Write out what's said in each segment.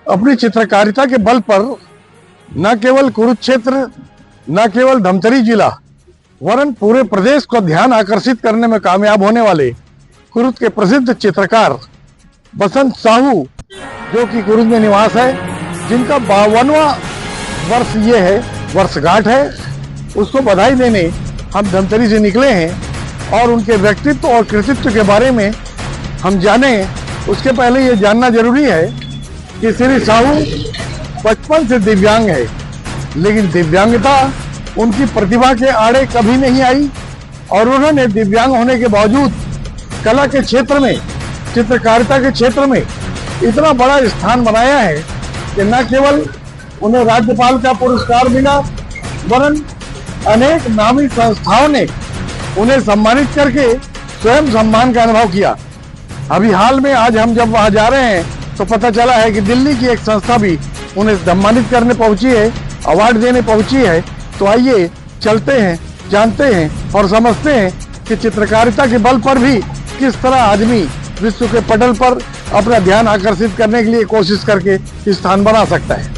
अपनी चित्रकारिता के बल पर न केवल कुरुक्षेत्र, न केवल धमतरी जिला, वरन पूरे प्रदेश को ध्यान आकर्षित करने में कामयाब होने वाले कुरुद के प्रसिद्ध चित्रकार बसंत साहू, जो कि कुरुद में निवास है, जिनका 52वां वर्ष ये है, वर्षगांठ है, उसको बधाई देने हम धमतरी से निकले हैं। और उनके व्यक्तित्व और कृतित्व के बारे में हम जाने, उसके पहले ये जानना जरूरी है कि श्री साहू बचपन से दिव्यांग है, लेकिन दिव्यांगता उनकी प्रतिभा के आड़े कभी नहीं आई और उन्होंने दिव्यांग होने के बावजूद कला के क्षेत्र में, चित्रकारिता के क्षेत्र में इतना बड़ा स्थान बनाया है कि न केवल उन्हें राज्यपाल का पुरस्कार मिला, वरन अनेक नामी संस्थाओं ने उन्हें सम्मानित करके स्वयं सम्मान का अनुभव किया। अभी हाल में आज हम जब वहां जा रहे हैं तो पता चला है कि दिल्ली की एक संस्था भी उन्हें सम्मानित करने पहुंची है, अवार्ड देने पहुंची है। तो आइए चलते हैं, जानते हैं और समझते हैं कि चित्रकारिता के बल पर भी किस तरह आदमी विश्व के पटल पर अपना ध्यान आकर्षित करने के लिए कोशिश करके स्थान बना सकता है।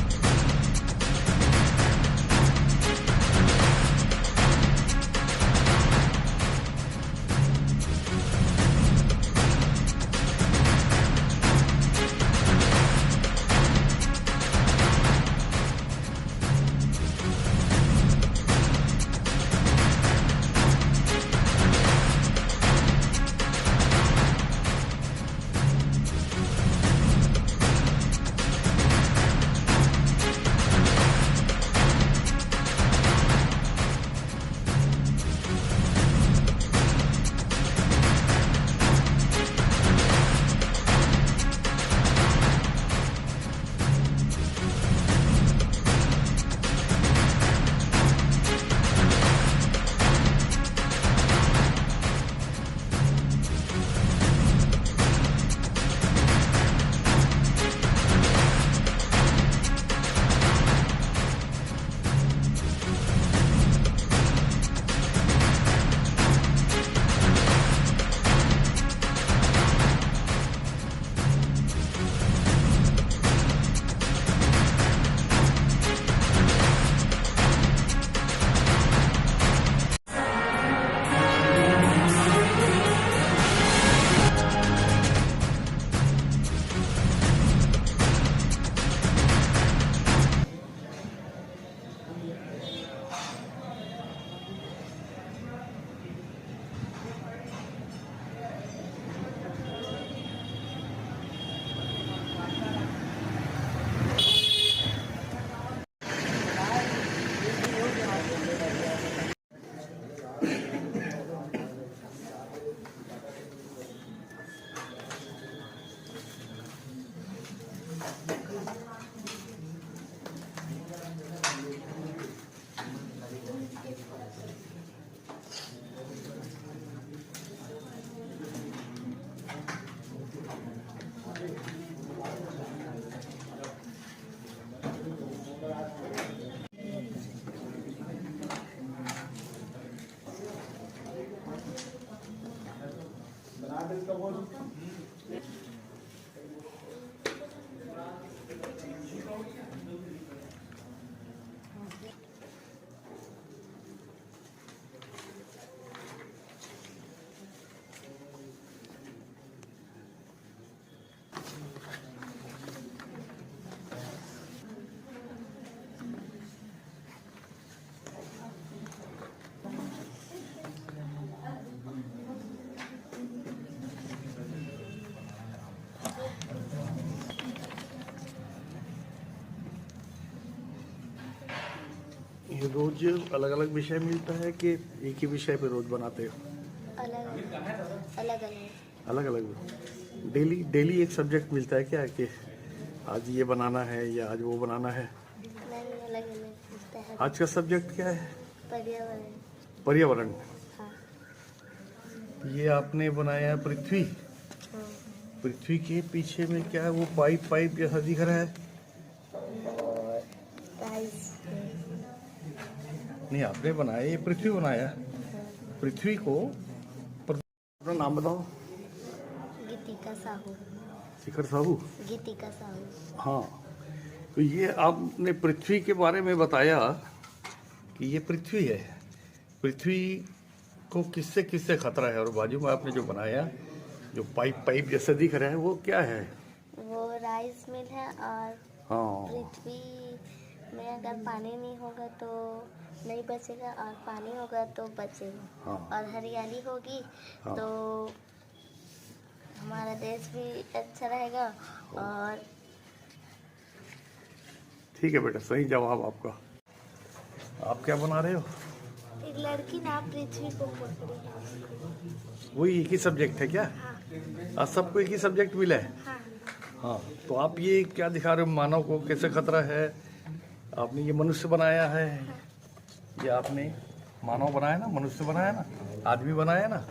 ये रोज अलग अलग विषय मिलता है कि एक ही विषय पे रोज बनाते हो? अलग अलग अलग डेली डेली एक सब्जेक्ट मिलता है क्या कि आज ये बनाना है या आज वो बनाना है? अलग मिलता है। आज का सब्जेक्ट क्या है? पर्यावरण। पर्यावरण। हाँ। ये आपने बनाया है पृथ्वी। हाँ। पृथ्वी के पीछे में क्या है, वो पाइप पाइप जैसा दिख रहा है? नहीं, आपने बनाया, ये पृथ्वी बनाया। पृथ्वी को अपना नाम बताओ। गीतिका साहू। शिखर साहू। गीतिका साहू। हाँ, तो ये आपने पृथ्वी के बारे में बताया कि ये पृथ्वी है। पृथ्वी को किससे किससे खतरा है? और बाजू में आपने जो बनाया, जो पाइप पाइप जैसे दिख रहा है, वो क्या है? वो राइस मिल है। और हाँ पृथ्वी में अगर पानी नहीं होगा तो नहीं बचेगा, और पानी होगा तो बचेगा। हाँ। और हरियाली होगी हाँ। तो हमारा देश भी अच्छा रहेगा। और ठीक है बेटा, सही जवाब आपका। आप क्या बना रहे हो? एक लड़की ना पृथ्वी को पकड़ी है। वही एक ही सब्जेक्ट है क्या? हाँ आज सबको एक ही सब्जेक्ट मिला है? हाँ। हाँ। तो आप ये क्या दिखा रहे हो? मानव को कैसे खतरा है? आपने ये मनुष्य बनाया है? ये आपने मानव बनाया ना, मनुष्य बनाया ना, आदमी बनाया ना,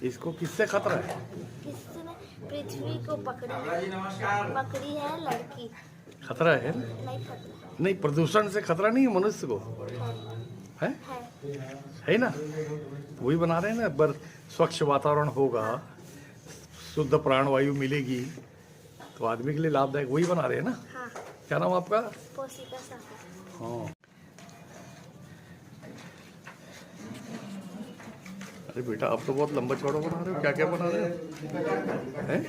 इसको किससे खतरा है? किसने पृथ्वी को पकड़ी है लड़की। खतरा है? नहीं पकड़ा नहीं, प्रदूषण से खतरा नहीं है मनुष्य को, है? है ना? वही बना रहे हैं ना। पर स्वच्छ वातावरण होगा, शुद्ध प्राणवायु मिलेगी, तो आदमी के लिए लाभदायक, वही बना रहे हैं ना। हाँ। क्या नाम आपका? पोषिका सागर। हाँ। अरे बेटा, आप तो बहुत लंबा चौड़ा बना रहे हो। क्या क्या बना रहे हो? हैं?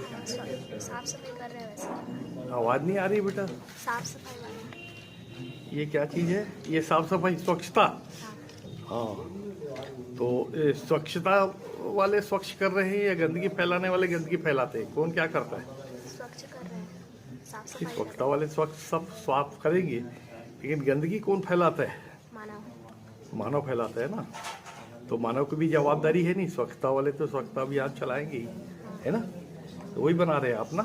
साफ सफाई कर रहे हैं वैसे। आवाज नहीं आ रही बेटा। साफ सफाई वाला। ये क्या चीज है? ये साफ सफाई, स्वच्छता। हाँ। तो ये स्वच्छता वाले स्वच्छ कर रहे हैं या गंदगी फैलाने वाले गंदगी फैलाते हैं? कौन क्या करता है? स्वच्छ कर रहे हैं, साफ कि सफाई स्वच्छता वाले स्वच्छ सब साफ करेंगे, लेकिन गंदगी कौन फैलाता है? मानव। मानव फैलाता है ना। तो मानव की भी जवाबदारी है नहीं? स्वच्छता वाले तो स्वच्छता अभियान चलाएंगे ही, है ना। तो वही बना रहे हैं आप ना।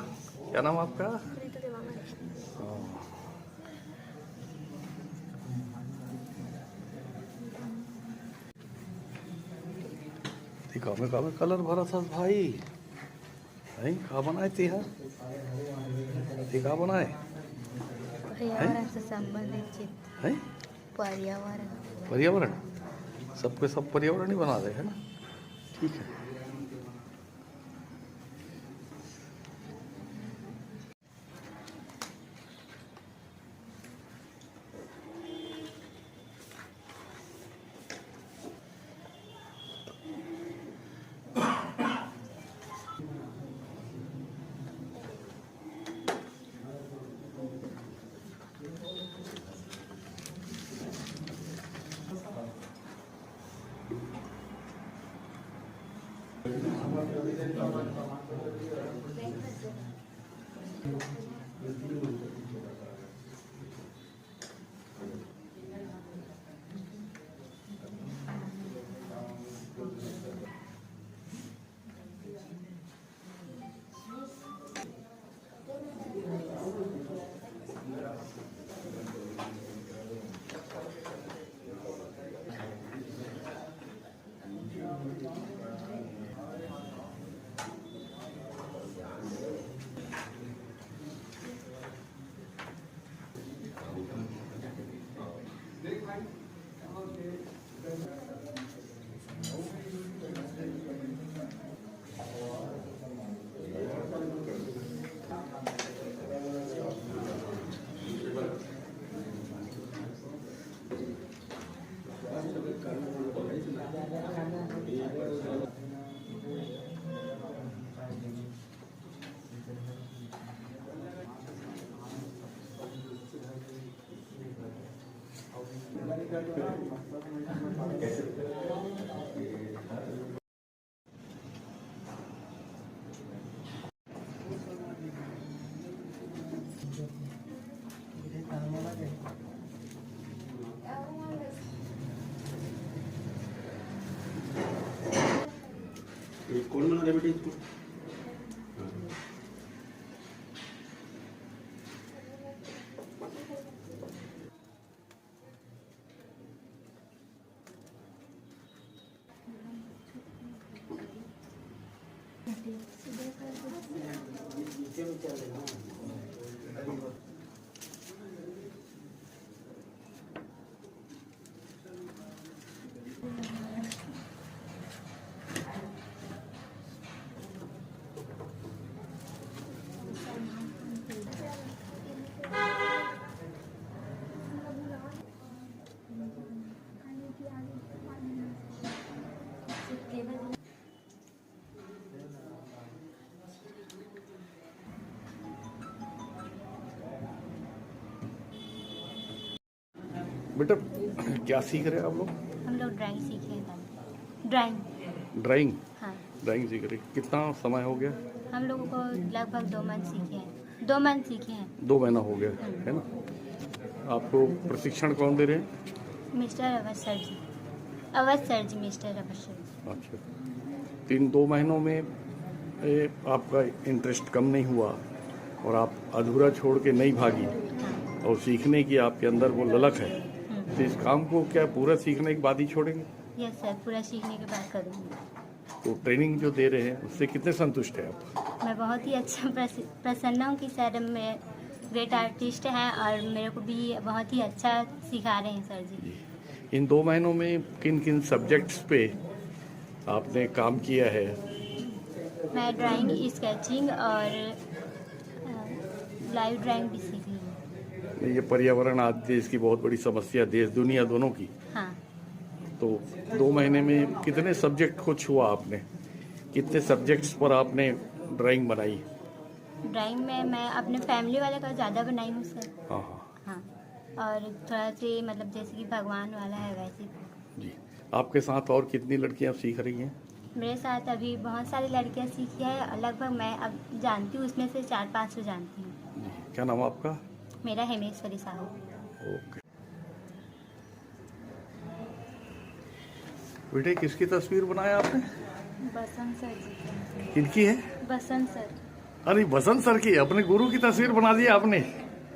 क्या नाम आपका? ऋतु देवांगन। हाँ। दिखा में कलर भरा था भाई। नहीं कहा बनाए थे यार? दिखा बनाए पर्यावरण से संबंधित चित्र। है? पर्यावरण। पर्यावरण, सबके सब पर्यावरण ही बना रहे हैं ना। ठीक है। कौन बना रहे बेटे इसको? बेटा क्या सीख रहे हैं आप लोग? हम लोग ड्राइंग सीखे हैं दादा। ड्राइंग। ड्राइंग। हाँ, ड्राइंग सीख रहे हैं। कितना समय हो गया? हम लोगों को लगभग 2 मंथ सीखे हैं। 2 मंथ सीखे हैं। 2 महीना हो गया है ना। आपको प्रशिक्षण कौन दे रहे हैं? मिस्टर अवध सर जी। अवध सर जी, मिस्टर अवध सर जी। अच्छा, 2 महीनों में आपका इंटरेस्ट कम नहीं हुआ और आप अधूरा छोड़ के नहीं भागी हाँ। और सीखने की आपके अंदर वो ललक है, तो इस काम को क्या पूरा सीखने के बाद ही छोड़ेंगे? यस सर, पूरा सीखने के बाद करूँगी। तो ट्रेनिंग जो दे रहे हैं उससे कितने संतुष्ट हैं आप? मैं बहुत ही अच्छा प्रसन्न हूँ कि सर मेरे ग्रेट आर्टिस्ट हैं और मेरे को भी बहुत ही अच्छा सिखा रहे हैं सर जी। इन 2 महीनों में किन किन सब्जेक्ट्स पे आपने काम किया है? मैं ड्राइंग, स्केचिंग और लाइव ड्राइंग भी सीख ली हूँ। ये पर्यावरण आज देश की बहुत बड़ी समस्या, देश दुनिया दोनों की। हाँ, तो 2 महीने में कितने सब्जेक्ट को छुआ आपने? कितने सब्जेक्ट्स पर आपने ड्राइंग बनाई? ड्राइंग में मैं अपने फैमिली वाले का ज़्यादा बनाई हूँ सर। हाँ हाँ हाँ, और थोड़ा से मतलब जैसे कि भगवान वाला है वैसे। जी। आपके साथ और कितनी लड़कियां सीख रही हैं? मेरे साथ अभी बहुत सारी लड़कियाँ सीखी है और लगभग मैं अब जानती हूँ उसमें से 4-5 जानती हूँ। जी। क्या नाम आपका? मेरा हेमेश्वरी साहू। ओके। बेटे किसकी तस्वीर बनाया आपने? बसंत सर जी। किनकी है? बसंत सर। अरे बसंत सर की, अपने गुरु की तस्वीर बना दी आपने।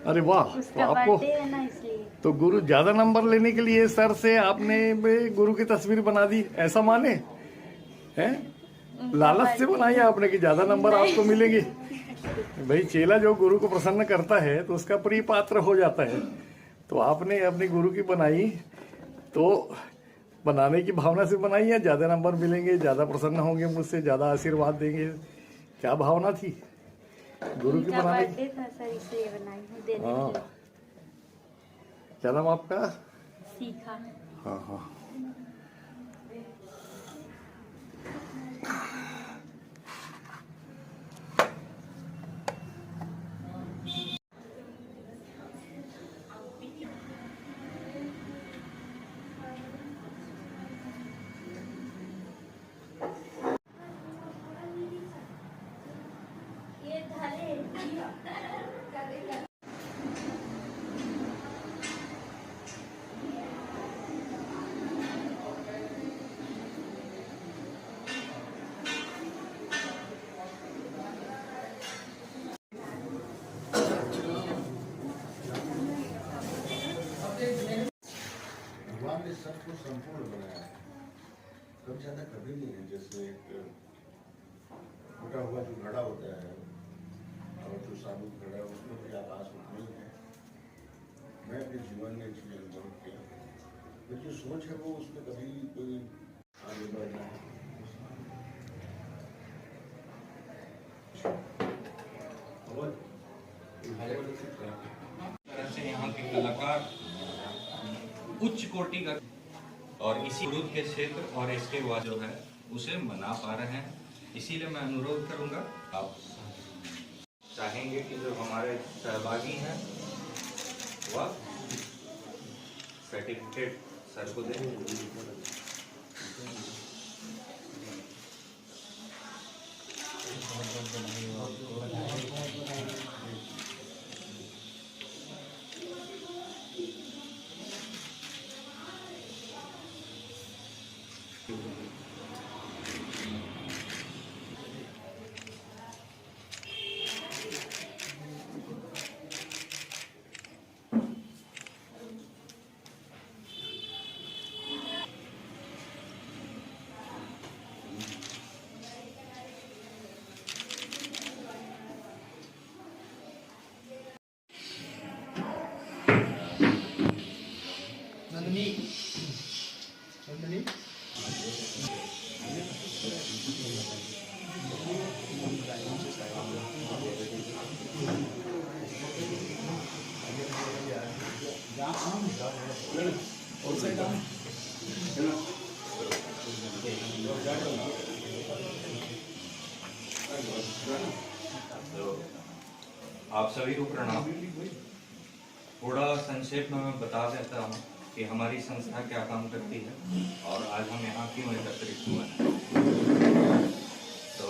अरे वाह। तो उसका आपको बर्थडे है ना, इसलिए। तो गुरु ज्यादा नंबर लेने के लिए सर से आपने गुरु की तस्वीर बना दी, ऐसा माने हैं? लालच से बनाई आपने कि ज्यादा नंबर आपको मिलेंगे। भाई चेला जो गुरु को प्रसन्न करता है तो उसका प्रिय पात्र हो जाता है। तो आपने अपनी गुरु की बनाई तो बनाने की भावना से बनाई या ज्यादा नंबर मिलेंगे, ज्यादा प्रसन्न होंगे मुझसे, ज्यादा आशीर्वाद देंगे, क्या भावना थी गुरु की बनाने की? था सर, इसलिए बनाई हूँ देने हाँ। के लिए। क्या नाम आपका? सीखा। हाँ हाँ। भगवान ने सबको संपूर्ण बनाया है, कम ज्यादा कभी नहीं है। जैसे एक टूटा हुआ जो घड़ा होता है और जो साबुत घड़ा है उसमें भी आकाश उतना ही है। मैं अपने जीवन में चीजें अनुभव किया, मेरी जो सोच है वो उसमें कभी कोई आगे बढ़ना है। तरह से यहाँ के कलाकार उच्च कोटि का और इसी विरुद्ध के क्षेत्र और इसके बाद जो है उसे मना पा रहे हैं। इसीलिए मैं अनुरोध करूंगा, आप चाहेंगे कि जो हमारे सहभागी हैं वह सर्टिफिकेट सर को दें। तो आप सभी को प्रणाम। थोड़ा संक्षेप में मैं बता देता हूँ कि हमारी संस्था क्या काम करती है और आज हम यहाँ क्यों एकत्रित हुए हैं। तो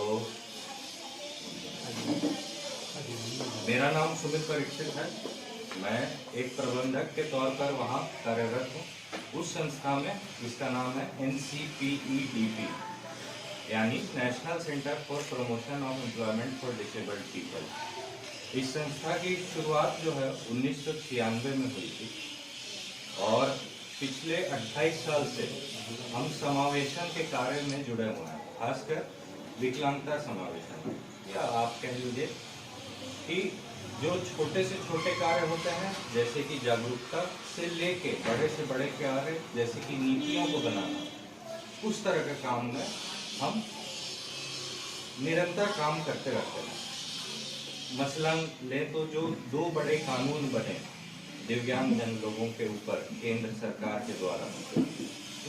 मेरा नाम सुमित परीक्षित है। मैं एक प्रबंधक के तौर पर वहाँ कार्यरत हूँ उस संस्था में जिसका नाम है NCPEDP, यानी national centre for promotion of employment for disabled people. इस संस्था की शुरुआत जो है 1996 में हुई थी और पिछले 28 साल से हम समावेशन के कार्य में जुड़े हुए हैं, खासकर विकलांगता समावेशन, या आप कह लीजिए कि जो छोटे से छोटे कार्य होते हैं जैसे कि जागरूकता से लेके बड़े से बड़े कार्य जैसे कि नीतियों को बनाना, उस तरह के काम में हम निरंतर काम करते रहते हैं। मसलन ले तो जो 2 बड़े कानून बने दिव्यांगजन लोगों के ऊपर केंद्र सरकार के द्वारा,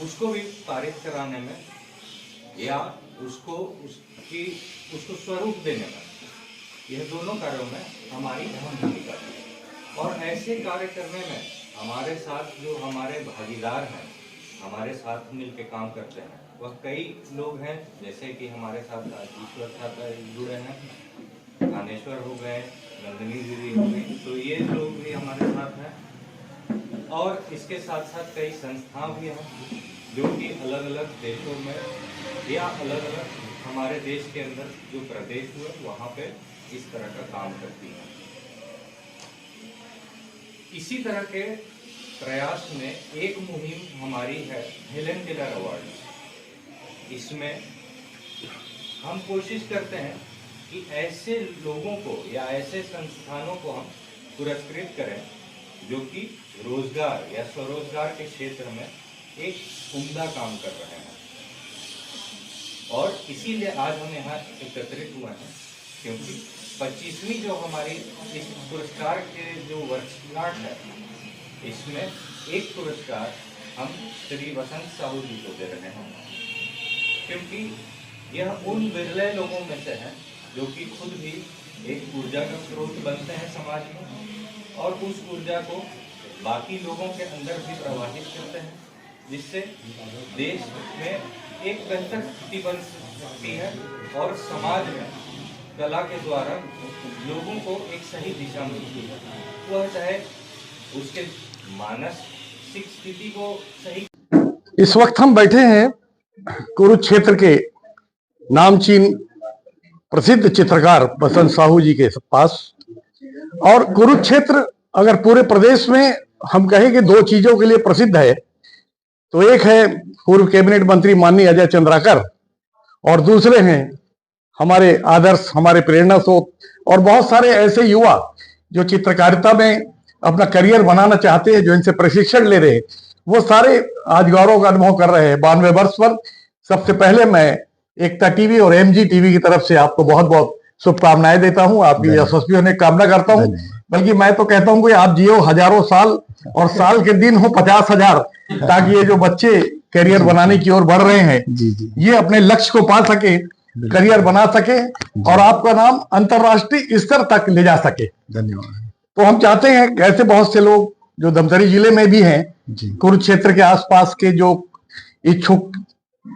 उसको भी पारित कराने में या उसको स्वरूप देने में, यह दोनों कार्यों में हमारी अहम भूमिका है। और ऐसे कार्य करने में हमारे साथ जो हमारे भागीदार हैं, हमारे साथ मिलकर काम करते हैं, वह कई लोग हैं। जैसे कि हमारे साथ ईश्वर छाता जुड़े हैं, कानेश्वर हो गए, नंदिनी दीदी हो गई, तो ये लोग भी हमारे साथ हैं। और इसके साथ साथ कई संस्थाएं भी हैं जो कि अलग अलग देशों में या अलग अलग हमारे देश के अंदर जो प्रदेश हुए वहाँ पे इस तरह का काम करती हैं। इसी तरह के प्रयास में एक मुहिम हमारी है हेलेन केलर अवार्ड। इसमें हम कोशिश करते हैं कि ऐसे लोगों को या ऐसे संस्थानों को हम पुरस्कृत करें जो कि रोजगार या स्वरोजगार के क्षेत्र में एक उम्दा काम कर रहे हैं। और इसीलिए आज हम यहाँ एकत्रित हुए हैं क्योंकि 25वीं जो हमारी इस पुरस्कार के जो वर्षगांठ है, इसमें एक पुरस्कार हम श्री वसंत साहू जी को दे रहे हैं, क्योंकि यह उन विरले लोगों में से हैं जो कि खुद भी एक ऊर्जा का स्रोत बनते हैं समाज में और उस ऊर्जा को बाकी लोगों के अंदर भी प्रवाहित करते हैं, जिससे देश में एक बेहतर स्थिति बन सकती है और समाज में कला के द्वारा लोगों को एक सही दिशा मिलती है। वह चाहे उसके मानसिक स्थिति को सही। इस वक्त हम बैठे हैं कुरुक्षेत्र के नामचीन प्रसिद्ध चित्रकार वसंत साहू जी के पास। और कुरुक्षेत्र अगर पूरे प्रदेश में हम कहें कि 2 चीजों के लिए प्रसिद्ध है, तो एक है पूर्व कैबिनेट मंत्री माननीय अजय चंद्राकर और दूसरे हैं हमारे आदर्श, हमारे प्रेरणा स्रोत और बहुत सारे ऐसे युवा जो चित्रकारिता में अपना करियर बनाना चाहते हैं, जो इनसे प्रशिक्षण ले रहे हैं, वो सारे आज गौरव का अनुभव कर रहे हैं 92 वर्ष पर। सबसे पहले मैं एकता टीवी और MG टीवी की तरफ से आपको बहुत बहुत शुभकामनाएं देता हूं, आपकी यशस्वी होने की कामना करता हूं। बल्कि मैं तो कहता हूं कि आप जियो हजारों साल और साल के दिन हो 50,000, ताकि ये जो बच्चे करियर बनाने की ओर बढ़ रहे हैं ये अपने लक्ष्य को पा सके, करियर बना सके और आपका नाम अंतरराष्ट्रीय स्तर तक ले जा सके। धन्यवाद। तो हम चाहते हैं कि ऐसे बहुत से लोग जो धमतरी जिले में भी हैं, कुरुक्षेत्र के आसपास के जो इच्छुक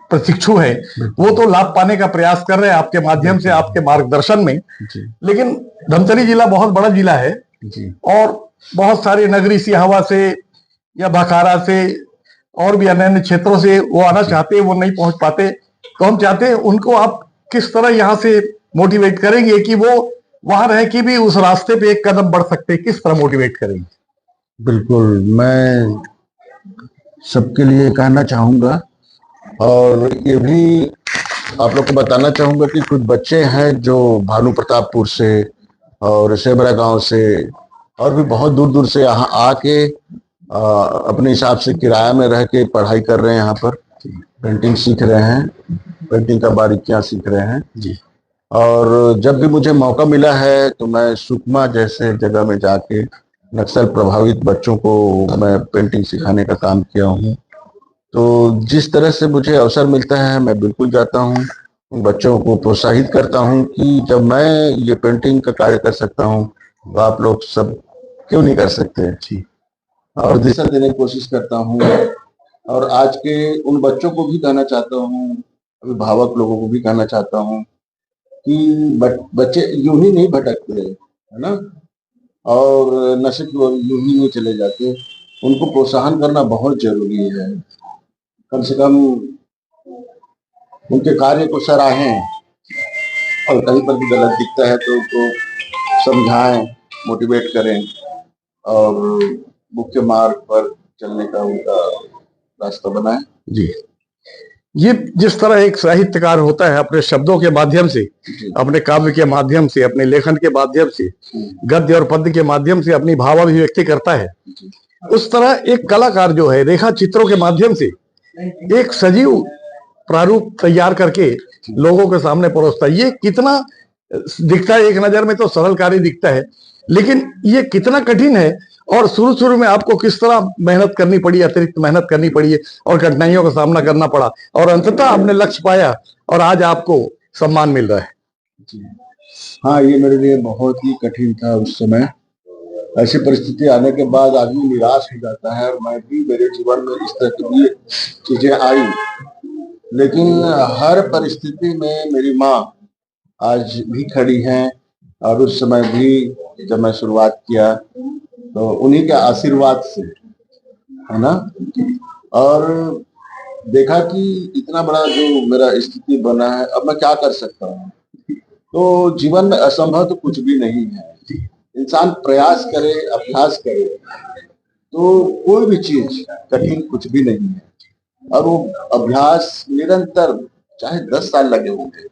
प्रशिक्षु है, वो तो लाभ पाने का प्रयास कर रहे हैं आपके माध्यम से, आपके मार्गदर्शन में। लेकिन धमतरी जिला बहुत बड़ा जिला है और बहुत सारे नगरी सिहावा से या भखारा से और भी अन्य अन्य क्षेत्रों से वो आना चाहते हैं, वो नहीं पहुंच पाते। तो हम चाहते हैं उनको आप किस तरह यहाँ से मोटिवेट करेंगे कि वो वहां रह के भी उस रास्ते पे एक कदम बढ़ सकते हैं, किस तरह मोटिवेट करेंगे? बिल्कुल, मैं सबके लिए कहना चाहूँगा और ये भी आप लोग को बताना चाहूँगा कि कुछ बच्चे हैं जो भानु प्रतापपुर से और सेबरा गांव से और भी बहुत दूर दूर से यहाँ आके अपने हिसाब से किराया में रह के पढ़ाई कर रहे हैं, यहाँ पर पेंटिंग सीख रहे हैं, पेंटिंग का बारीकियाँ सीख रहे हैं जी। और जब भी मुझे मौका मिला है तो मैं सुकमा जैसे जगह में जाके नक्सल प्रभावित बच्चों को मैं पेंटिंग सिखाने का काम किया हूँ। तो जिस तरह से मुझे अवसर मिलता है मैं बिल्कुल जाता हूँ, उन बच्चों को प्रोत्साहित करता हूँ कि जब मैं ये पेंटिंग का कार्य कर सकता हूँ तो आप लोग सब क्यों नहीं कर सकते। और दिशा देने की कोशिश करता हूँ। और आज के उन बच्चों को भी कहना चाहता हूँ, अभिभावक लोगों को भी कहना चाहता हूँ कि बच्चे यूं ही नहीं भटकते, है ना, और नशे की ओर यूं ही नहीं चले जाते। उनको प्रोत्साहन करना बहुत जरूरी है। कम से कम उनके कार्य को सराहें और कहीं पर भी गलत दिखता है तो उनको समझाएं, मोटिवेट करें और मुख्य मार्ग पर चलने का उनका रास्ता बनाएं। जी, ये जिस तरह एक साहित्यकार होता है अपने शब्दों के माध्यम से, अपने काव्य के माध्यम से, अपने लेखन के माध्यम से, गद्य और पद्य के माध्यम से अपनी भावाभिव्यक्ति करता है, उस तरह एक कलाकार जो है रेखा चित्रों के माध्यम से एक सजीव प्रारूप तैयार करके लोगों के सामने परोसता है। ये कितना दिखता है, एक नजर में तो सरल कार्य दिखता है, लेकिन ये कितना कठिन है और शुरू शुरू में आपको किस तरह मेहनत करनी पड़ी, अतिरिक्त मेहनत करनी पड़ी है और कठिनाइयों का सामना करना पड़ा और अंततः आपने लक्ष्य पाया और आज आपको सम्मान मिल रहा है। हाँ, ये मेरे लिए बहुत ही कठिन था उस समय। ऐसी परिस्थिति आने के बाद आदमी निराश हो जाता है और मैं भी, मेरे जीवन में इस तरह की भी चीजें आई, लेकिन हर परिस्थिति में मेरी माँ आज भी खड़ी हैं और उस समय भी जब मैं शुरुआत किया तो उन्हीं के आशीर्वाद से, है ना, और देखा कि इतना बड़ा जो मेरा स्थिति बना है, अब मैं क्या कर सकता हूँ। तो जीवन में असंभव तो कुछ भी नहीं है। इंसान प्रयास करे, अभ्यास करे तो कोई भी चीज कठिन कुछ भी नहीं है। और वो अभ्यास निरंतर, चाहे 10 साल लगे होंगे,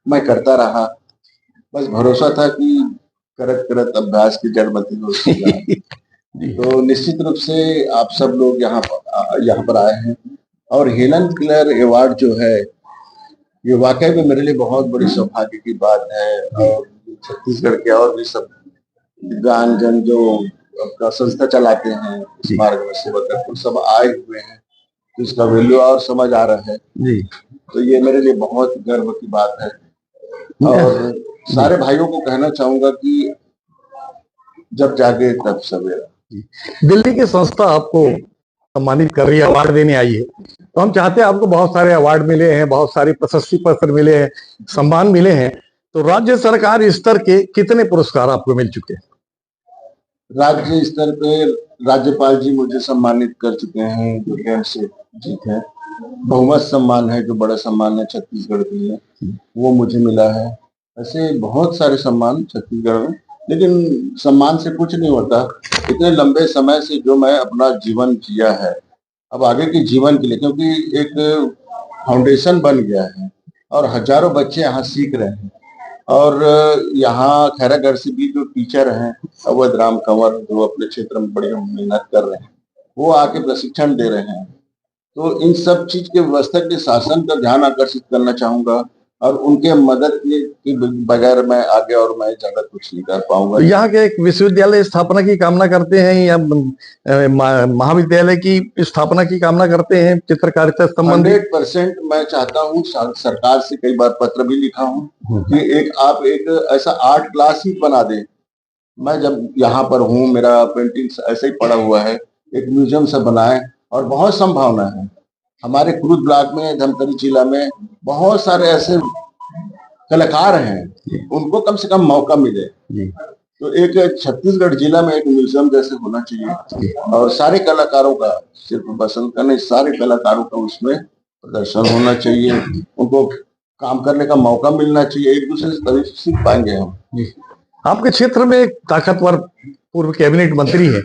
मैं करता रहा। बस भरोसा था कि करत करत अभ्यास की जड़ मती होगी। तो निश्चित रूप से आप सब लोग यहाँ पर आए हैं और हेलन केलर अवार्ड जो है, ये वाकई में मेरे लिए बहुत बड़ी सौभाग्य की बात है। और छत्तीसगढ़ के और भी सब दिव्यांगजन जो अपना संस्था चलाते हैं, इस मार्ग में सेवा करते हैं, सब आए हुए हैं, तो इसका वैल्यू और समझ आ रहा है जी। तो ये मेरे लिए बहुत गर्व की बात है। और सारे भाइयों को कहना चाहूंगा कि जब जागे तब सवेरा। दिल्ली की संस्था आपको सम्मानित कर रही है, अवार्ड देने आई है, तो हम चाहते हैं, आपको बहुत सारे अवार्ड मिले हैं, बहुत सारे प्रशस्ति पत्र मिले हैं, सम्मान मिले हैं, तो राज्य सरकार स्तर के कितने पुरस्कार आपको मिल चुके हैं? राज्य स्तर पे राज्यपाल जी मुझे सम्मानित कर चुके हैं, जो ग्रैंड से जीत है। बहुमत सम्मान है, जो बड़ा सम्मान है छत्तीसगढ़ के लिए, वो मुझे मिला है। ऐसे बहुत सारे सम्मान छत्तीसगढ़ में, लेकिन सम्मान से कुछ नहीं होता। इतने लंबे समय से जो मैं अपना जीवन जिया है, अब आगे के जीवन के लिए, क्योंकि एक फाउंडेशन बन गया है और हजारों बच्चे यहाँ सीख रहे हैं। और यहाँ खैरागढ़ से भी जो टीचर हैं, अवध राम कंवर, जो अपने क्षेत्र में बड़ी मेहनत कर रहे हैं, वो आके प्रशिक्षण दे रहे हैं। तो इन सब चीज के व्यवस्था के शासन का ध्यान आकर्षित करना चाहूंगा और उनके मदद के बगैर मैं आगे और मैं ज्यादा कुछ नहीं कर पाऊंगा। यहाँ के एक विश्वविद्यालय स्थापना की कामना करते हैं या महाविद्यालय की स्थापना की कामना करते हैं चित्रकारिता संबंधित? 100% मैं चाहता हूँ। सरकार से कई बार पत्र भी लिखा हूँ कि आप एक ऐसा आर्ट क्लास ही बना दें। मैं जब यहाँ पर हूँ, मेरा पेंटिंग ऐसे ही पड़ा हुआ है, एक म्यूजियम से बनाए। और बहुत संभावना है हमारे कुरुद ब्लॉक में, धमतरी जिला में बहुत सारे ऐसे कलाकार हैं, उनको कम से कम मौका मिले। तो एक छत्तीसगढ़ जिला में एक म्यूजियम जैसे होना चाहिए और सारे कलाकारों का, सिर्फ पसंद करने, सारे कलाकारों का उसमें प्रदर्शन होना चाहिए। उनको काम करने का मौका मिलना चाहिए, एक दूसरे से तभी सीख पाएंगे हम। आपके क्षेत्र में एक ताकतवर पूर्व कैबिनेट मंत्री है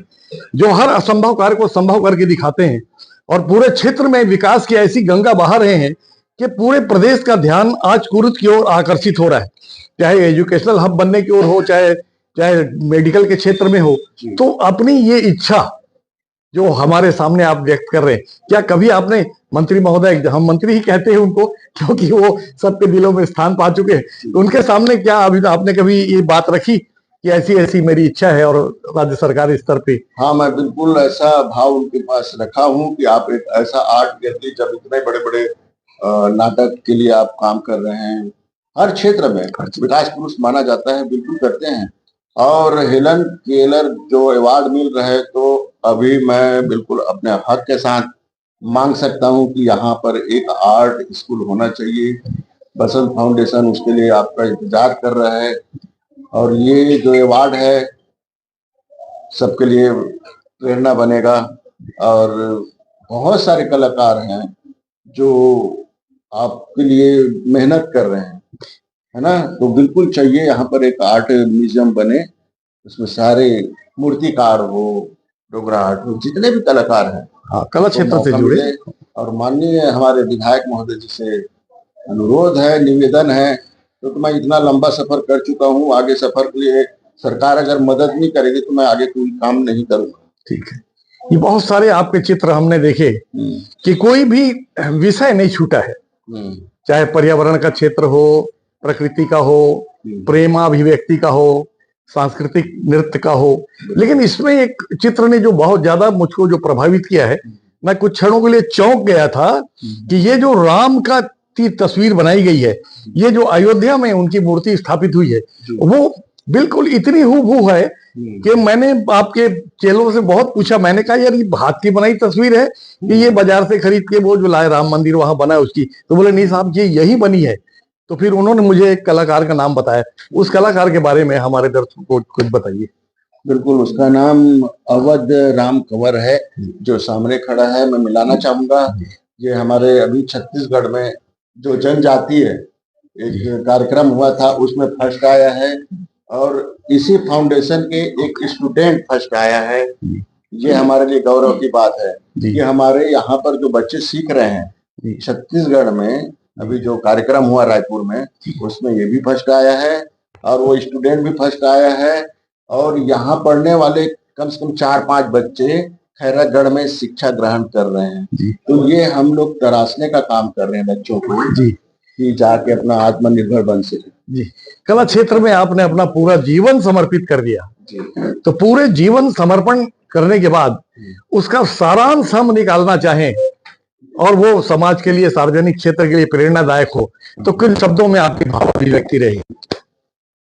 जो हर असंभव कार्य को संभव करके दिखाते हैं और पूरे क्षेत्र में विकास की ऐसी गंगा बहा रहे हैं कि पूरे प्रदेश का ध्यान आज कुरुद की ओर आकर्षित हो रहा है, चाहे एजुकेशनल हब बनने की ओर हो, चाहे मेडिकल के क्षेत्र में हो। तो अपनी ये इच्छा जो हमारे सामने आप व्यक्त कर रहे हैं, क्या कभी आपने मंत्री महोदय, हम मंत्री ही कहते हैं उनको क्योंकि वो सबके दिलों में स्थान पा चुके हैं, उनके सामने क्या अभी आपने कभी ये बात रखी कि ऐसी ऐसी मेरी इच्छा है और राज्य सरकार स्तर पे? हाँ, मैं बिल्कुल ऐसा भाव उनके पास रखा हूँ कि आप एक ऐसा आर्ट गैलरी, जब इतने बड़े बड़े नाटक के लिए आप काम कर रहे हैं, हर क्षेत्र में विकास पुरुष माना जाता है, बिल्कुल करते हैं। और हेलन केलर जो अवार्ड मिल रहा है, तो अभी मैं बिल्कुल अपने हक के साथ मांग सकता हूं कि यहाँ पर एक आर्ट स्कूल होना चाहिए। बसंत फाउंडेशन उसके लिए आपका इंतजार कर रहा है, और ये जो अवार्ड है सबके लिए प्रेरणा बनेगा। और बहुत सारे कलाकार हैं जो आपके लिए मेहनत कर रहे हैं, है ना। तो बिल्कुल चाहिए यहाँ पर एक आर्ट म्यूजियम बने, उसमें सारे मूर्तिकार हो, डोगरा आर्ट हो, जितने भी कलाकार हैं हाँ, कला उनको क्षेत्र से मौका जुड़े। मिले। और माननीय हमारे विधायक महोदय जी से अनुरोध है, निवेदन है, तो मैं इतना लंबा सफर कर चुका हूँ, आगे सफर के लिए सरकार अगर मदद नहीं करेगी तो मैं आगे कोई काम नहीं करूंगा। ठीक है, ये बहुत सारे आपके चित्र हमने देखे कि कोई भी विषय नहीं छूटा है, चाहे पर्यावरण का क्षेत्र हो, प्रकृति का हो, प्रेमाभिव्यक्ति का हो, सांस्कृतिक नृत्य का हो। लेकिन इसमें एक चित्र ने जो बहुत ज्यादा मुझको जो प्रभावित किया है, मैं कुछ क्षणों के लिए चौंक गया था कि ये जो राम का तस्वीर बनाई गई है, ये जो अयोध्या में उनकी मूर्ति स्थापित हुई है, वो बिल्कुल इतनी हूबहू है कि मैंने आपके चेलों से बहुत पूछा। मैंने कहा यार ये हाथ की बनाई तस्वीर है कि ये बाजार से खरीद के वो जो लाए राम मंदिर वहां बना है उसकी? तो बोले नहीं साहब ये यही बनी है। तो फिर उन्होंने मुझे एक कलाकार का नाम बताया, उस कलाकार के बारे में हमारे दर्शकों को कुछ बताइए। बिल्कुल, उसका नाम अवध राम कंवर है, जो सामने खड़ा है। मैं मिलाना चाहूंगा, ये हमारे अभी छत्तीसगढ़ में जो जनजाति है एक कार्यक्रम हुआ था उसमें फर्स्ट आया है, और इसी फाउंडेशन के एक स्टूडेंट फर्स्ट आया है। ये हमारे लिए गौरव की बात है कि हमारे यहाँ पर जो बच्चे सीख रहे हैं छत्तीसगढ़ में, अभी जो कार्यक्रम हुआ रायपुर में, उसमें ये भी फर्स्ट आया है और वो स्टूडेंट भी फर्स्ट आया है। और यहाँ पढ़ने वाले कम से कम 4-5 बच्चे खैरागढ़ में शिक्षा ग्रहण कर रहे हैं। तो ये हम लोग तराशने का काम कर रहे हैं बच्चों को कि जाके अपना आत्मनिर्भर बन सके। जी, कला क्षेत्र में आपने अपना पूरा जीवन समर्पित कर दिया। तो पूरे जीवन समर्पण करने के बाद उसका सारांश हम निकालना चाहें और वो समाज के लिए, सार्वजनिक क्षेत्र के लिए प्रेरणादायक हो, तो किन शब्दों में आपकी भाव अभिव्यक्ति रहेगी?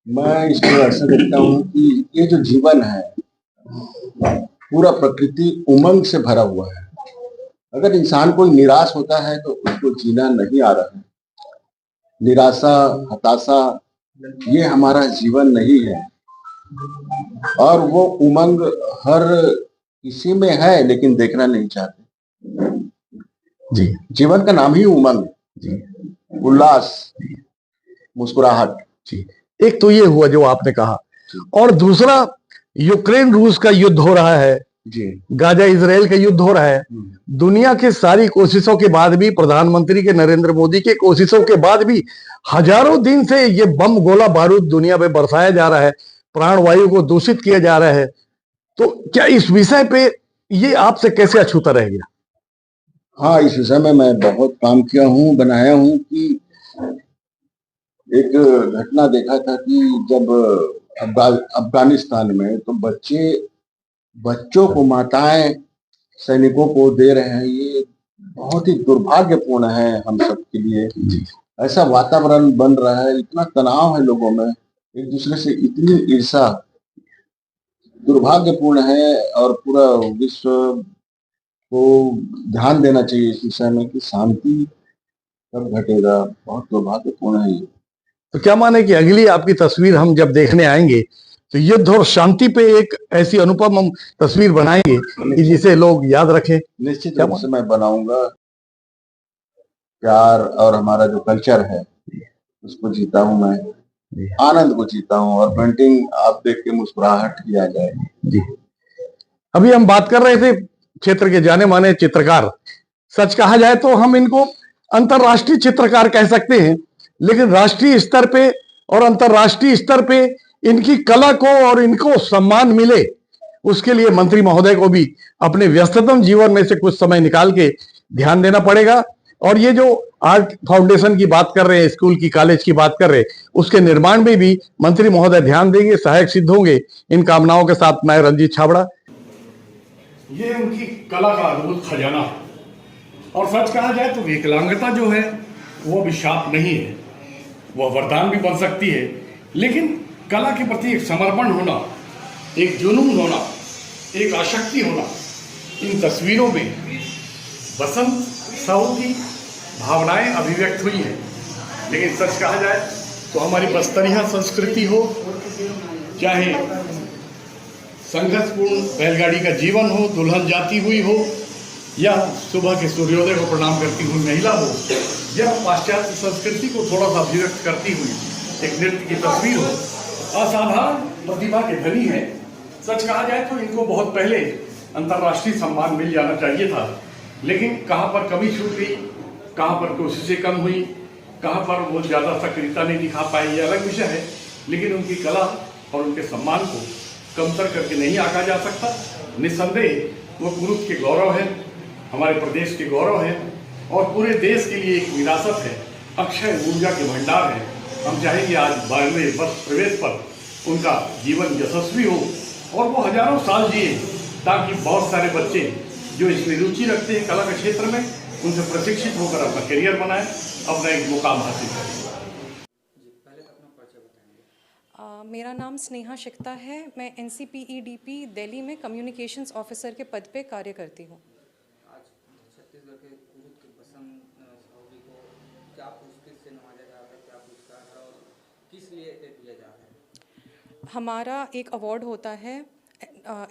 मैं इसको ऐसा देखता हूँ कि ये जो जीवन है पूरा प्रकृति उमंग से भरा हुआ है। अगर इंसान कोई निराश होता है तो उसको जीना नहीं आ रहा है। निराशा, हताशा, ये हमारा जीवन नहीं है। और वो उमंग हर किसी में है, लेकिन देखना नहीं चाहते। जी, जीवन का नाम ही उमंग, उल्लास, मुस्कुराहट। जी, एक तो ये हुआ जो आपने कहा, और दूसरा यूक्रेन रूस का युद्ध हो रहा है, गाजा इजराइल का युद्ध हो रहा है। दुनिया की सारी कोशिशों के बाद भी, प्रधानमंत्री के नरेंद्र मोदी के कोशिशों के बाद भी हजारों दिन से ये बम गोला बारूद दुनिया में बरसाया जा रहा है, प्राणवायु को दूषित किया जा रहा है। तो क्या इस विषय पे ये आपसे कैसे अछूता रह गया? हाँ, इस विषय में मैं बहुत काम किया हूँ, बनाया हूँ कि एक घटना देखा था कि जब अफगानिस्तान में तो बच्चों को माताएं सैनिकों को दे रहे हैं। ये बहुत ही दुर्भाग्यपूर्ण है हम सब के लिए। ऐसा वातावरण बन रहा है, इतना तनाव है लोगों में, एक दूसरे से इतनी ईर्ष्या, दुर्भाग्यपूर्ण है। और पूरा विश्व को ध्यान देना चाहिए इस विषय में कि शांति कब घटेगा। बहुत दुर्भाग्यपूर्ण है ये। तो क्या माने कि अगली आपकी तस्वीर हम जब देखने आएंगे तो युद्ध और शांति पे एक ऐसी अनुपम हम तस्वीर बनाएंगे कि जिसे लोग याद रखें? निश्चित रूप से मैं बनाऊंगा। प्यार और हमारा जो कल्चर है उसको जीता हूं मैं, आनंद को जीता हूं, और पेंटिंग आप देख के मुस्कुराहट ही आ जाएगी। जी, अभी हम बात कर रहे थे क्षेत्र के जाने माने चित्रकार। सच कहा जाए तो हम इनको अंतरराष्ट्रीय चित्रकार कह सकते हैं, लेकिन राष्ट्रीय स्तर पे और अंतरराष्ट्रीय स्तर पे इनकी कला को और इनको सम्मान मिले, उसके लिए मंत्री महोदय को भी अपने व्यस्ततम जीवन में से कुछ समय निकाल के ध्यान देना पड़ेगा। और ये जो आर्ट फाउंडेशन की बात कर रहे हैं, स्कूल की, कॉलेज की बात कर रहे हैं, उसके निर्माण में भी मंत्री महोदय ध्यान देंगे, सहायक सिद्ध होंगे। इन कामनाओं के साथ मैं रंजीत छाबड़ा। ये उनकी कला का अद्भुत खजाना है। और सच कहा जाए तो विकलांगता जो है वो अभिशाप नहीं है, वह वरदान भी बन सकती है। लेकिन कला के प्रति एक समर्पण होना, एक जुनून होना, एक आसक्ति होना, इन तस्वीरों में बसंत साहू की भावनाएं अभिव्यक्त हुई हैं। लेकिन सच कहा जाए तो हमारी बस्तरिया संस्कृति हो, चाहे संघर्षपूर्ण बैलगाड़ी का जीवन हो, दुल्हन जाती हुई हो, या सुबह के सूर्योदय को प्रणाम करती हुई महिला हो, या पाश्चात्य संस्कृति को थोड़ा सा अभिव्यक्त करती हुई एक नृत्य की तस्वीर हो, असाधारण प्रतिभा के धनी है। सच कहा जाए तो इनको बहुत पहले अंतर्राष्ट्रीय सम्मान मिल जाना चाहिए था, लेकिन कहाँ पर कमी छूट गई, कहाँ पर कोशिशें कम हुई, कहाँ पर वो ज़्यादा सक्रियता नहीं दिखा पाए, ये अलग विषय है। लेकिन उनकी कला और उनके सम्मान को कमतर करके नहीं आंका जा सकता। निस्संदेह वो कुरुत के गौरव है, हमारे प्रदेश के गौरव है, और पूरे देश के लिए एक विरासत है, अक्षय ऊर्जा के भंडार है। हम चाहेंगे आज 12वें वर्ष प्रवेश पर उनका जीवन यशस्वी हो और वो हजारों साल जिए, ताकि बहुत सारे बच्चे जो इसमें रुचि रखते हैं कला के क्षेत्र में, उनसे प्रशिक्षित होकर अपना करियर बनाएं, अपना एक मुकाम हासिल करें। मेरा नाम स्नेहा शिकता है। मैं NCPEDP दिल्ली में कम्युनिकेशंस ऑफिसर के पद पे कार्य करती हूँ। आज छत्तीसगढ़ के कुरुत के बसंत साहू जी को क्या पुरस्कृत से नवाजा जा रहा है, क्या पुरस्कार है और किस लिए दिया जा रहा है? हमारा एक अवार्ड होता है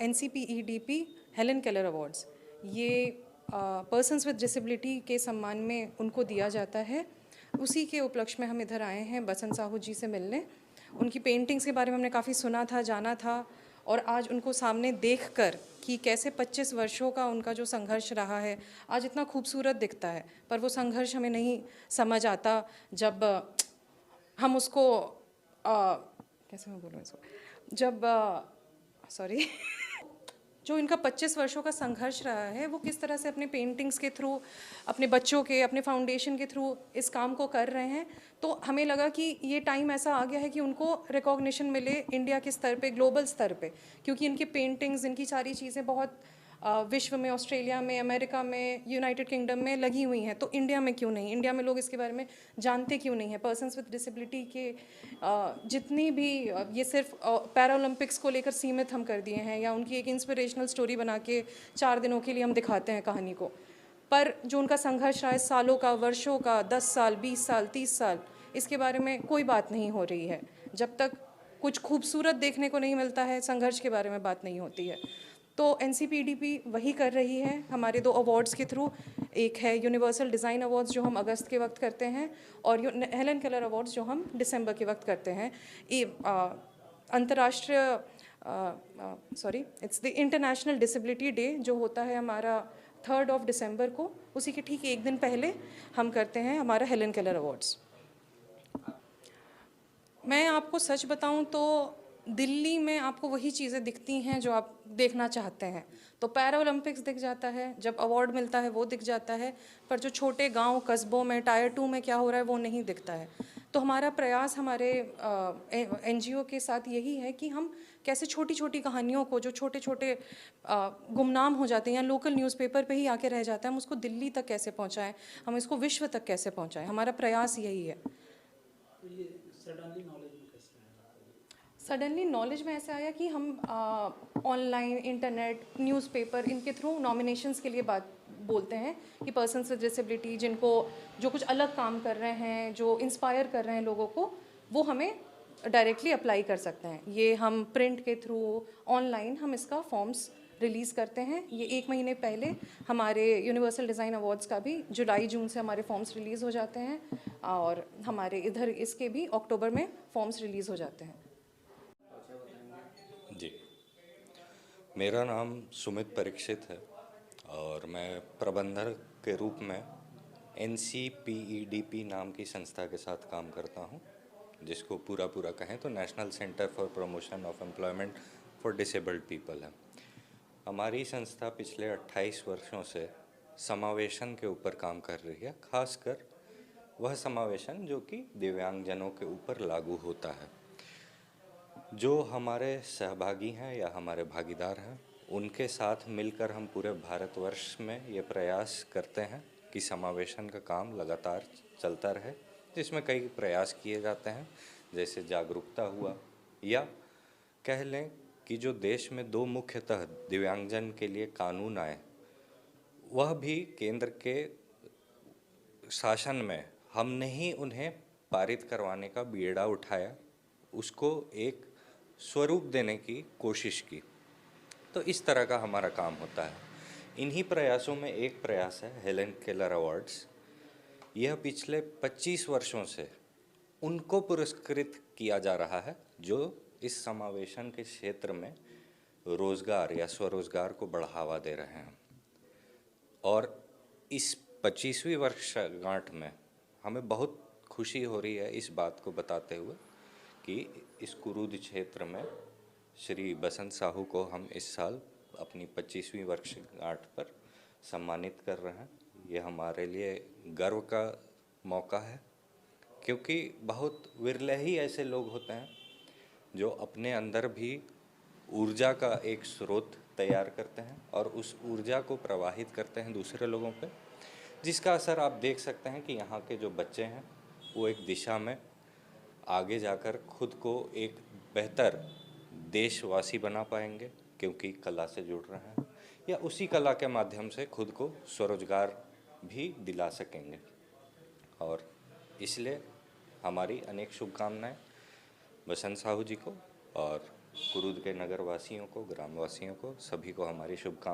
NCPEDP हेलन केलर अवार्ड्स। ये पर्सन्स विद डिसेबिलिटी के सम्मान में उनको दिया जाता है। उसी के उपलक्ष्य में हम इधर आए हैं बसंत साहू जी से मिलने। उनकी पेंटिंग्स के बारे में हमने काफ़ी सुना था, जाना था, और आज उनको सामने देखकर कि कैसे 25 वर्षों का उनका जो संघर्ष रहा है आज इतना खूबसूरत दिखता है, पर वो संघर्ष हमें नहीं समझ आता जब हम उसको कैसे मैं बोलूँ इसको, जब सॉरी जो इनका 25 वर्षों का संघर्ष रहा है वो किस तरह से अपने पेंटिंग्स के थ्रू, अपने बच्चों के, अपने फाउंडेशन के थ्रू इस काम को कर रहे हैं। तो हमें लगा कि ये टाइम ऐसा आ गया है कि उनको रिकॉग्निशन मिले इंडिया के स्तर पे, ग्लोबल स्तर पे, क्योंकि इनकी पेंटिंग्स, इनकी सारी चीज़ें बहुत विश्व में, ऑस्ट्रेलिया में, अमेरिका में, यूनाइटेड किंगडम में लगी हुई हैं। तो इंडिया में क्यों नहीं, इंडिया में लोग इसके बारे में जानते क्यों नहीं हैं? पर्सन्स विद डिसेबिलिटी के जितनी भी ये सिर्फ पैरा ओलंपिक्स को लेकर सीमित हम कर दिए हैं, या उनकी एक इंस्पिरेशनल स्टोरी बना के 4 दिनों के लिए हम दिखाते हैं कहानी को, पर जो उनका संघर्ष रहा है सालों का, वर्षों का, 10 साल, 20 साल, 30 साल, इसके बारे में कोई बात नहीं हो रही है। जब तक कुछ खूबसूरत देखने को नहीं मिलता है, संघर्ष के बारे में बात नहीं होती है। तो NCPEDP वही कर रही है हमारे 2 अवार्ड्स के थ्रू। एक है यूनिवर्सल डिज़ाइन अवार्ड्स जो हम अगस्त के वक्त करते हैं, और हेलन केलर अवार्ड्स जो हम दिसंबर के वक्त करते हैं। अंतर्राष्ट्रीय it's the international disability day जो होता है हमारा 3 दिसंबर को, उसी के ठीक एक दिन पहले हम करते हैं हमारा हेलन केलर अवार्ड्स। मैं आपको सच बताऊं तो दिल्ली में आपको वही चीज़ें दिखती हैं जो आप देखना चाहते हैं। तो पैरा ओलंपिक्स दिख जाता है, जब अवार्ड मिलता है वो दिख जाता है, पर जो छोटे गांव कस्बों में, टायर 2 में क्या हो रहा है वो नहीं दिखता है। तो हमारा प्रयास हमारे NGO के साथ यही है कि हम कैसे छोटी छोटी कहानियों को, जो छोटे छोटे गुमनाम हो जाते हैं या लोकल न्यूज़पेपर पे ही आके रह जाता है, हम उसको दिल्ली तक कैसे पहुंचाएं, हम इसको विश्व तक कैसे पहुंचाएं। हमारा प्रयास यही है। सडनली नॉलेज में ऐसे आया कि हम ऑनलाइन, इंटरनेट, न्यूज़पेपर, इनके थ्रू नॉमिनेशंस के लिए बात बोलते हैं कि पर्सन्स विद डिसेबिलिटी जिनको, जो कुछ अलग काम कर रहे हैं, जो इंस्पायर कर रहे हैं लोगों को, वो हमें डायरेक्टली अप्लाई कर सकते हैं। ये हम प्रिंट के थ्रू, ऑनलाइन हम इसका फॉर्म्स रिलीज़ करते हैं। ये 1 महीने पहले हमारे यूनिवर्सल डिज़ाइन अवार्ड्स का भी जुलाई-जून से हमारे फॉर्म्स रिलीज़ हो जाते हैं, और हमारे इधर इसके भी अक्टूबर में फॉर्म्स रिलीज़ हो जाते हैं। जी, मेरा नाम सुमित परीक्षित है और मैं प्रबंधक के रूप में NCPEDP नाम की संस्था के साथ काम करता हूं, जिसको पूरा कहें तो national centre for promotion of employment for disabled people है। हमारी संस्था पिछले 28 वर्षों से समावेशन के ऊपर काम कर रही है, खासकर वह समावेशन जो कि दिव्यांगजनों के ऊपर लागू होता है। जो हमारे सहभागी हैं या हमारे भागीदार हैं, उनके साथ मिलकर हम पूरे भारतवर्ष में ये प्रयास करते हैं कि समावेशन का काम लगातार चलता रहे, जिसमें कई प्रयास किए जाते हैं, जैसे जागरूकता हुआ, या कह लें कि जो देश में 2 मुख्यतः दिव्यांगजन के लिए कानून आए, वह भी केंद्र के शासन में हमने ही उन्हें पारित करवाने का बीड़ा उठाया, उसको एक स्वरूप देने की कोशिश की। तो इस तरह का हमारा काम होता है। इन्हीं प्रयासों में एक प्रयास है हेलेन केलर अवार्ड्स। यह पिछले 25 वर्षों से उनको पुरस्कृत किया जा रहा है जो इस समावेशन के क्षेत्र में रोजगार या स्वरोजगार को बढ़ावा दे रहे हैं। और इस 25वीं वर्षगांठ में हमें बहुत खुशी हो रही है इस बात को बताते हुए कि इस कुरूद क्षेत्र में श्री बसंत साहू को हम इस साल अपनी 25वीं वर्षगांठ पर सम्मानित कर रहे हैं। ये हमारे लिए गर्व का मौका है, क्योंकि बहुत विरले ही ऐसे लोग होते हैं जो अपने अंदर भी ऊर्जा का एक स्रोत तैयार करते हैं और उस ऊर्जा को प्रवाहित करते हैं दूसरे लोगों पे, जिसका असर आप देख सकते हैं कि यहाँ के जो बच्चे हैं वो एक दिशा में आगे जाकर खुद को एक बेहतर देशवासी बना पाएंगे, क्योंकि कला से जुड़ रहे हैं, या उसी कला के माध्यम से खुद को स्वरोजगार भी दिला सकेंगे। और इसलिए हमारी अनेक शुभकामनाएं बसंत साहू जी को और कुरूद के नगर वासियों को, ग्रामवासियों को, सभी को हमारी शुभकामनाएं।